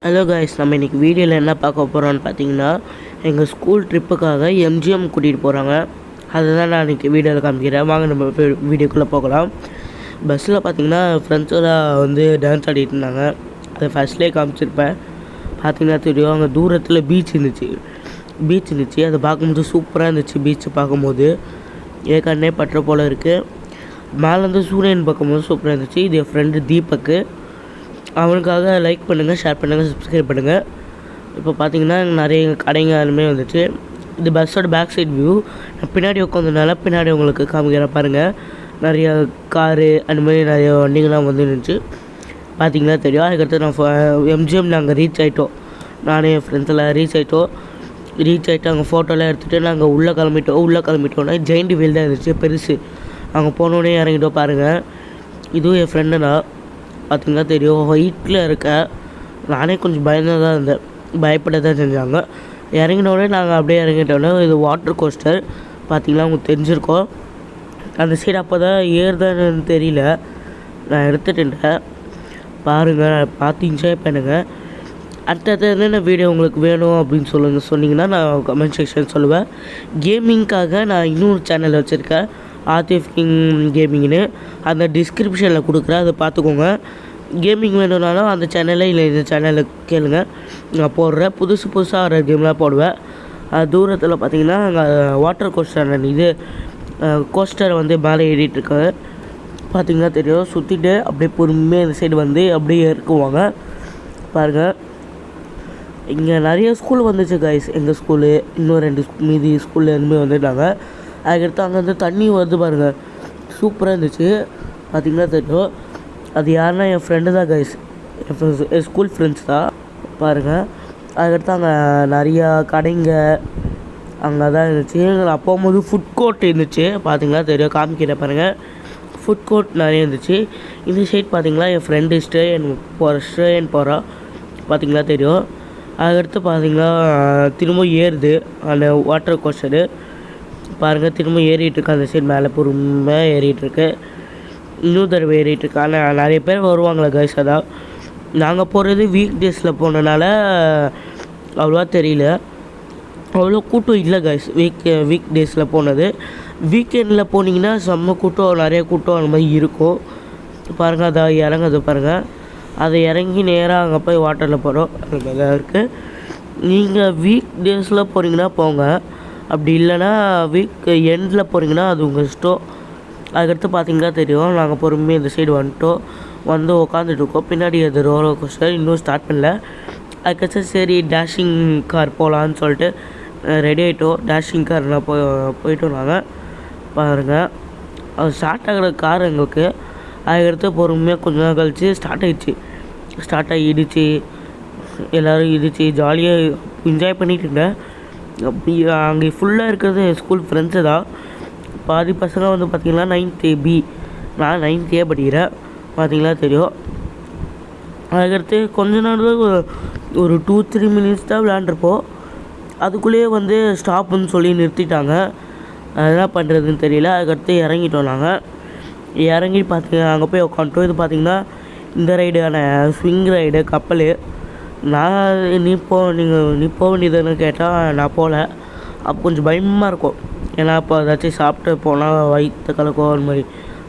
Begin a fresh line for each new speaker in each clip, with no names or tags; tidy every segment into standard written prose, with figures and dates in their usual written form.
Hello guys, நம்ம இன்றைக்கி வீடியோவில் என்ன பார்க்க போகிறோம்னு பார்த்தீங்கன்னா, எங்கள் ஸ்கூல் ட்ரிப்புக்காக எம்ஜிஎம் கூட்டிகிட்டு போகிறாங்க. அதுதான் நான் இன்றைக்கி வீடியோவில் காமிக்கிறேன். வாங்க நம்ம வீடியோக்குள்ளே போகலாம். பஸ்ஸில் பார்த்தீங்கன்னா ஃப்ரெண்ட்ஸோட டான்ஸ் ஆடிட்டு இருந்தாங்க. அதை ஃபஸ்ட்லேயே காமிச்சிருப்பேன். பார்த்தீங்கன்னா தெரியும், அங்கே தூரத்தில் பீச் இருந்துச்சு. அதை பார்க்கும்போது சூப்பராக இருந்துச்சு. பீச்சை பார்க்கும்போது ஏற்கனவே பற்ற போல் இருக்குது. மேலேருந்து சூரியன் பார்க்கும்போது சூப்பராக இருந்துச்சு. இது என் ஃப்ரெண்டு தீபக்கு. அவனுக்காக லைக் பண்ணுங்கள், ஷேர் பண்ணுங்கள், சப்ஸ்கிரைப் பண்ணுங்கள். இப்போ பார்த்தீங்கன்னா நிறைய கடைங்க அதுமாரி வந்துச்சு. இது பஸ்ஸோட பேக் சைட் வியூ. நான் பின்னாடி உட்காந்ததுனால பின்னாடி உங்களுக்கு காமிக்கிறேன் பாருங்கள். நிறையா காரு அந்தமாதிரி நிறைய வண்டிங்கள்லாம் வந்துருந்துச்சு. பார்த்தீங்கன்னா தெரியும். அதுக்கடுத்து நான் எம்ஜிஎம் நாங்கள் ரீச் ஆகிட்டோம். நானே என் ஃப்ரெண்ட்ஸ் எல்லாம் ரீச் ஆகிட்டு அங்கே ஃபோட்டோலாம் எடுத்துகிட்டு நாங்கள் உள்ளே கிளம்பிட்டோன்னா ஜெயிண்ட் வீல் தான் இருந்துச்சு, பெருசு. அங்கே போனோடனே இறங்கிட்டோம் பாருங்கள். இதுவும் என் ஃப்ரெண்டு தான். பார்த்திங்கன்னா தெரியும், ஹைட்டில் இருக்கேன். நானே கொஞ்சம் பயந்தான் இருந்தேன், பயப்பட தான் செஞ்சாங்க. இறங்கினோடனே நாங்கள் அப்படியே இறங்கிட்டோன்னே இது வாட்டர் கோஸ்டர். பார்த்திங்கன்னா உங்களுக்கு தெரிஞ்சிருக்கோம். அந்த சைடு அப்போ தான் ஏறுதான்னு தெரியல, நான் எடுத்துட்டேன். பாருங்கள், பார்த்து என்ஜாய் பண்ணுங்கள். அடுத்தது என்னென்ன வீடியோ உங்களுக்கு வேணும் அப்படின்னு சொன்னீங்கன்னா நான் கமெண்ட் செக்ஷன் சொல்லுவேன். கேமிங்க்காக நான் இன்னொரு சேனல் வச்சுருக்கேன், ஆர்டிஎஃப் கிங் கேமிங்னு. அந்த டிஸ்கிரிப்ஷனில் கொடுக்குறேன், அதை பார்த்துக்கோங்க. கேமிங் வேணும்னாலும் அந்த சேனலில் இல்லை இந்த சேனலில் கேளுங்க. நான் போடுறேன், புதுசாக வர கேம்லாம் போடுவேன். தூரத்தில் பார்த்தீங்கன்னா அங்கே வாட்டர் கோஸ்டர் கோஸ்டர் மேலே ஏறிட்டுருக்காங்க. பார்த்திங்கன்னா தெரியும். சுற்றிட்டு அப்படியே பொறுமையாக இந்த சைடு அப்படியே இறக்குவாங்க பாருங்கள். இங்கே நிறைய ஸ்கூல் வந்துச்சு கைஸ். எங்கள் ஸ்கூலு, இன்னும் 2 மீதி ஸ்கூலில் எதுவுமே வந்துட்டாங்க. அதுக்கடுத்து அங்கேருந்து தண்ணி வருது பாருங்கள், சூப்பராக இருந்துச்சு. பார்த்திங்கன்னா தெரியும். அது யாருன்னா என் ஃப்ரெண்டு தான் கைஸ், என் ஸ்கூல் ஃப்ரெண்ட்ஸ் தான் பாருங்கள். அதுக்கடுத்து அங்கே நிறையா கடைங்க அங்கே தான் இருந்துச்சு. அப்போது ஃபுட் கோர்ட் இருந்துச்சு. பார்த்திங்கன்னா தெரியும், காமிக்கிற பாருங்கள். ஃபுட் கோர்ட் நிறைய இருந்துச்சு. இந்த சைட் பார்த்திங்களா என் ஃப்ரெண்டு ஸ்டேயன் போகிறா. பார்த்திங்களா தெரியும். அதுக்கடுத்து பார்த்திங்கன்னா திரும்ப ஏறுது அந்த வாட்டர் கோஸ்டரு. பாருங்கள், திரும்ப ஏறிட்டுருக்கு. அந்த சைடு மேலே பொறுமையாக ஏறிட்டுருக்கு. இன்னும் தடவை ஏறிட்டுருக்கு. ஆனால் நிறைய பேர் வருவாங்களே கைஸ். அதான் நாங்கள் போகிறது வீக் டேஸில் போனதுனால அவ்வளோவா தெரியல, அவ்வளோ கூட்டம் இல்லை கைஸ். வீக் டேஸில் போனது. வீக்கெண்டில் போனீங்கன்னா செம்ம கூட்டம், நிறைய கூட்டம் அந்த மாதிரி இருக்கும். பாருங்கள், அதை இறங்குது பாருங்கள். அதை இறங்கி நேராக அங்கே போய் வாட்டரில் போகிறோம். அது மாதிரி தான் இருக்குது. நீங்கள் வீக் டேஸில் போகிறீங்கன்னா போங்க, அப்படி இல்லைன்னா வீக் எண்டில் போகிறீங்கன்னா அது உங்கள் இஷ்டம். அதுக்கடுத்து பார்த்திங்கன்னா தெரியும், நாங்கள் பொறுமையாக இந்த சைடு உட்காந்துட்ருக்கோம். பின்னாடி அது ரோலர் கோஸ்டர் இன்னும் ஸ்டார்ட் பண்ணல. அதுக்கடுத்து சரி டேஷிங் கார் போகலான்னு சொல்லிட்டு ரெடி ஆகிட்டோம். டேஷிங் காரில் போயிட்டோம் நாங்கள். பாருங்கள், அது ஸ்டார்ட் ஆகிற கார் எங்களுக்கு. அதுக்கடுத்து பொறுமையாக கொஞ்ச நாள் கழிச்சு ஸ்டார்ட் ஆகி இடிச்சு எல்லோரும் இடிச்சு ஜாலியாக என்ஜாய் பண்ணிகிட்டு இருந்தேன். அப்படி அங்கே ஃபுல்லாக இருக்கிறது ஸ்கூல் ஃப்ரெண்ட்ஸு தான். பாதி பசங்க பார்த்திங்கன்னா 9th B, நான் 9th A படிக்கிறேன். பார்த்திங்கன்னா தெரியும். அதுக்கடுத்து கொஞ்ச நாள் தான், ஒரு 2-3 மினிட்ஸ் தான் விளையாண்டுருப்போம். அதுக்குள்ளேயே ஸ்டாப்புன்னு சொல்லி நிறுத்திட்டாங்க. என்ன பண்ணுறதுன்னு தெரியல. அதுக்கடுத்து இறங்கிட்டோம் நாங்கள். இறங்கி பார்த்திங்கன்னா அங்கே போய் உட்காந்துட்டோம். இது பார்த்திங்கன்னா இந்த ரைடான ஸ்விங் ரைடு, கப்பல். நான் நீ போக வேண்டியதுன்னு கேட்டால் நான் போகல. அப்போ கொஞ்சம் பயமாக இருக்கும், ஏன்னா அப்போ ஏதாச்சும் சாப்பிட்டு போனால் வயிற்று கலக்கும் அந்த மாதிரி.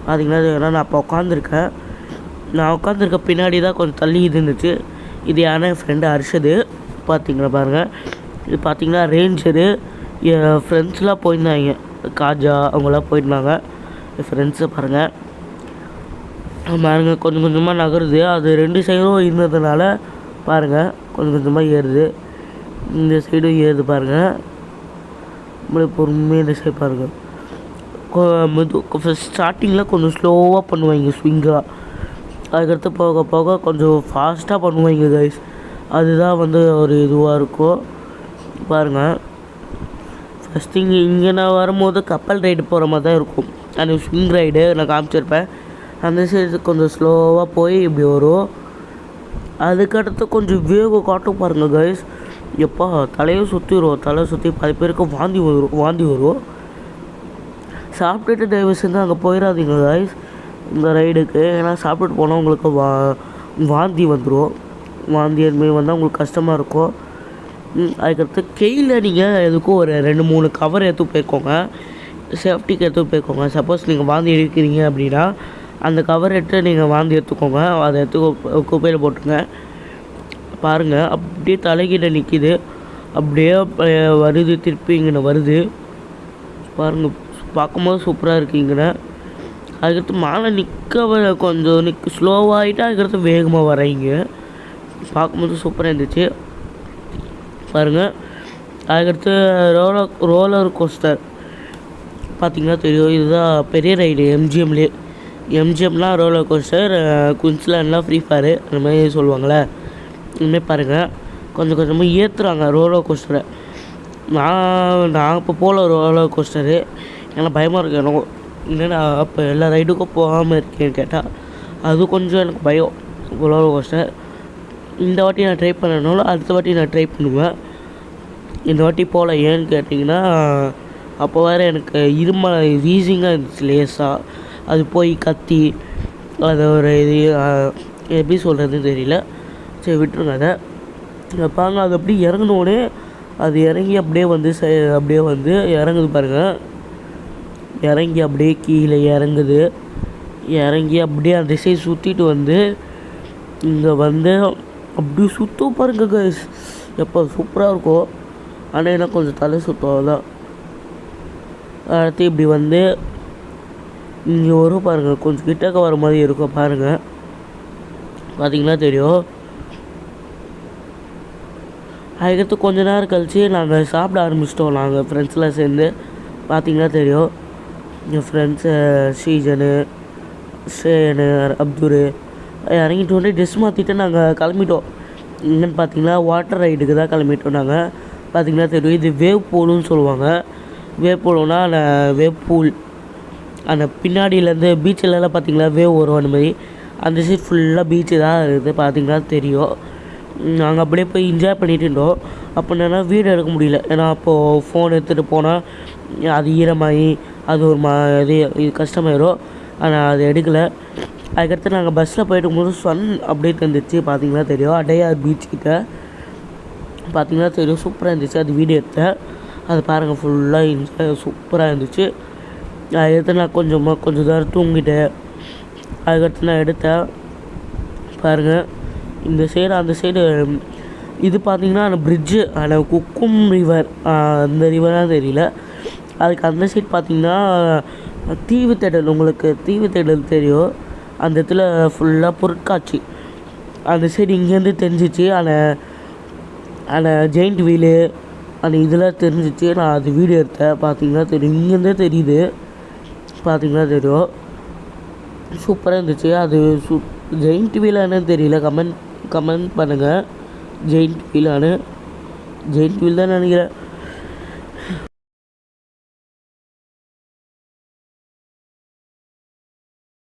பார்த்திங்கன்னா ஏன்னா நான் அப்போ உட்காந்துருக்க பின்னாடி தான் கொஞ்சம் தள்ளி இருந்துச்சு. இது யாருன்னா என் ஃப்ரெண்டு அர்ஷது. பார்த்திங்கன்னா பாருங்கள், இது பார்த்திங்கன்னா ரேஞ்சரு. என் ஃப்ரெண்ட்ஸ்லாம் போயிருந்தாங்க, காஜா அவங்களாம் போயிருந்தாங்க. என் ஃப்ரெண்ட்ஸை பாருங்கள் கொஞ்சம் கொஞ்சமாக நகருது. அது 2 சைடும் இருந்ததுனால பாருங்கள் கொஞ்சம் கொஞ்சமாக ஏறுது. இந்த சைடும் ஏறுது பாருங்கள். நம்மளே பொறுமையாக இந்த சைடு பாருங்கள். ஸ்டார்டிங்கில் கொஞ்சம் ஸ்லோவாக பண்ணுவாங்க ஸ்விங்காக. அதுக்கடுத்து போக போக கொஞ்சம் ஃபாஸ்ட்டாக பண்ணுவாங்க கைஸ். அதுதான் ஒரு இதுவாக இருக்கும் பாருங்கள். ஃபஸ்ட்டு இங்கே நான் வரும்போது கப்பல் ரைடு போகிற மாதிரி தான் இருக்கும். அந்த ஸ்விங் ரைடு நான் காமிச்சிருப்பேன். அந்த சைடு கொஞ்சம் ஸ்லோவாக போய் இப்படி வரும். அதுக்கடுத்து கொஞ்சம் வேகம் காட்டும் பாருங்கள் கைஸ். எப்போ தலை சுற்றி பாதி பேருக்கு வாந்தி வரும். சாப்பிட்டுட்டு தயவு செஞ்சு அங்கே போயிடாதீங்க கைஸ் இந்த ரைடுக்கு. ஏன்னா சாப்பிட்டுட்டு போனால் உங்களுக்கு வாந்தி வந்துடும். வாந்தி அதுமாரி வந்தால் உங்களுக்கு கஷ்டமாக இருக்கும். அதுக்கடுத்து கையில் நீங்கள் எதுக்கும் ஒரு 2-3 கவர் எடுத்து போய்க்கோங்க, சேஃப்டிக்கு எடுத்து போய்க்கோங்க. சப்போஸ் நீங்கள் வாந்தி எடுக்கிறீங்க அப்படின்னா அந்த கவர் எடுத்து நீங்கள் வாந்தி எடுத்துக்கோங்க, அதை எடுத்து குப்பையில் போட்டுருங்க. பாருங்கள் அப்படியே தலைகிட்ட நிற்கிது, அப்படியே வருது, திருப்பி இங்கே வருது பாருங்கள். பார்க்கும்போது சூப்பராக இருக்குங்கண்ணே. அதுக்கடுத்து மாலை கொஞ்சம் ஸ்லோவாகிட்டு அதுக்கடுத்து வேகமாக வரைங்க. பார்க்கும்போது சூப்பராக இருந்துச்சு பாருங்கள். அதுக்கடுத்து ரோலர் கோஸ்டர் பார்த்திங்கன்னா தெரியும், இதுதான் பெரிய ரைடு எம்ஜிஎம்லேயே. எம்ஜிஎம்லாம் ரோலர் கோஸ்டர், குயின்ஸ்லாண்ட்லாம் ஃப்ரீ ஃபயரு அந்த மாதிரி சொல்லுவாங்களே, இதுமாரி பாருங்கள் கொஞ்சம் கொஞ்சமாக ஏற்றுறாங்க ரோலர் கோஸ்டரை. நான் இப்போ போகல ரோலர் கோஸ்டரு, ஏன்னா பயமாக இருக்கு எனக்கு. என்னென்னா அப்போ எல்லா ரைடுக்கும் போகாமல் இருக்கேன்னு கேட்டால் அது கொஞ்சம் எனக்கு பயம். ரோலர் கோஸ்டர் இந்த வாட்டி நான் ட்ரை பண்ணனாலும் அடுத்த வாட்டி நான் ட்ரை பண்ணுவேன். இந்த வாட்டி போகல, ஏன்னு கேட்டிங்கன்னா அப்போ வேறு எனக்கு வீசிங்காக இருந்துச்சு லேசாக. அது போய் கத்தி அது ஒரு இது எப்படி சொல்கிறதுன்னு தெரியல, சரி விட்டுருங்க அதை. பாருங்க அது அப்படியே இறங்கினோடனே அது இறங்கி அப்படியே வந்து இறங்குது பாருங்கள். இறங்கி அப்படியே கீழே இறங்கி அப்படியே அந்த திசையை சுற்றிட்டு வந்து இங்கே வந்து அப்படியே சுற்றும் பாருங்க கைஸ். எப்போ சூப்பராக இருக்கும், ஆனால் என்ன கொஞ்சம் தலை சுற்றும் அதான். அடுத்து இப்படி வந்து இங்கே வரும் பாருங்கள், கொஞ்சம் கிட்டக்க வர மாதிரி இருக்கும் பாருங்கள், பார்த்தீங்கன்னா தெரியும். அதுக்கடுத்து கொஞ்ச நேரம் கழித்து நாங்கள் சாப்பிட ஆரம்பிச்சிட்டோம், நாங்கள் ஃப்ரெண்ட்ஸ்லாம் சேர்ந்து. பார்த்திங்கன்னா தெரியும், என் ஃப்ரெண்ட்ஸு ஸ்ரீஜனு, ஸ்ரேயனு, அப்துரு இறங்கிட்டு வந்து ட்ரெஸ் மாற்றிட்டு நாங்கள் கிளம்பிட்டோம். என்னென்னு பார்த்தீங்கன்னா வாட்டர் ரைடுக்கு தான் கிளம்பிட்டோம் நாங்கள். பார்த்திங்கன்னா தெரியும், இது வேவ் பூலுன்னு சொல்லுவாங்க. வேவ் பூலுன்னா அந்த வேவ் பூல் அந்த பின்னாடியிலேருந்து பீச்சிலலாம் பார்த்திங்களா வேவ் வரும், அந்த மாதிரி அந்த சைட் ஃபுல்லாக பீச்சு தான் இருக்குது, பார்த்திங்கன்னா தெரியும். நாங்கள் அப்படியே போய் என்ஜாய் பண்ணிகிட்டு இருந்தோம். அப்போ என்னென்னா வீடியோ எடுக்க முடியல, ஏன்னா அப்போது ஃபோன் எடுத்துகிட்டு போனால் அது ஈரமாகி அது ஒரு இது கஷ்டமாயிடும், ஆனால் அது எடுக்கலை. அதுக்கடுத்து நாங்கள் பஸ்ஸில் போய்ட்டு போது சன் அப்படியே தந்துச்சு, பார்த்திங்கன்னா தெரியும். அடையார் பீச்சுக்கிட்ட பார்த்திங்கன்னா தெரியும், சூப்பராக இருந்துச்சு. அது வீடியோ எடுத்தேன், அது பாருங்கள் ஃபுல்லாக என்ஜாய் சூப்பராக இருந்துச்சு. அதுக்கடுத்து நான் கொஞ்சம் நேரம் தூங்கிட்டேன். அதுக்கடுத்து நான் எடுத்தேன் பாருங்கள். இந்த சைடு அந்த சைடு இது பார்த்திங்கன்னா அந்த பிரிட்ஜு, அந்த குக்கும் ரிவர், அந்த ரிவராக தெரியல. அதுக்கு அந்த சைடு பார்த்திங்கன்னா தீவு தேடல், உங்களுக்கு தீவு தேடல் தெரியும், அந்த இடத்துல ஃபுல்லாக பொருட்காட்சி. அந்த சைடு இங்கேருந்து தெரிஞ்சிச்சு, அந்த ஜெயிண்ட் வீலு அந்த இதெல்லாம் தெரிஞ்சிச்சு. நான் அது வீடியோ எடுத்தேன், பார்த்திங்கன்னா தெரியும், இங்கேருந்தே தெரியுது, பார்த்திங்கன்னா தெரியும். சூப்பராக இருந்துச்சு. அது ஜெயிண்ட் வீலானு தெரியல, கமெண்ட் பண்ணுங்கள். ஜெயிண்ட் வீல் தான் நினைக்கிறேன்.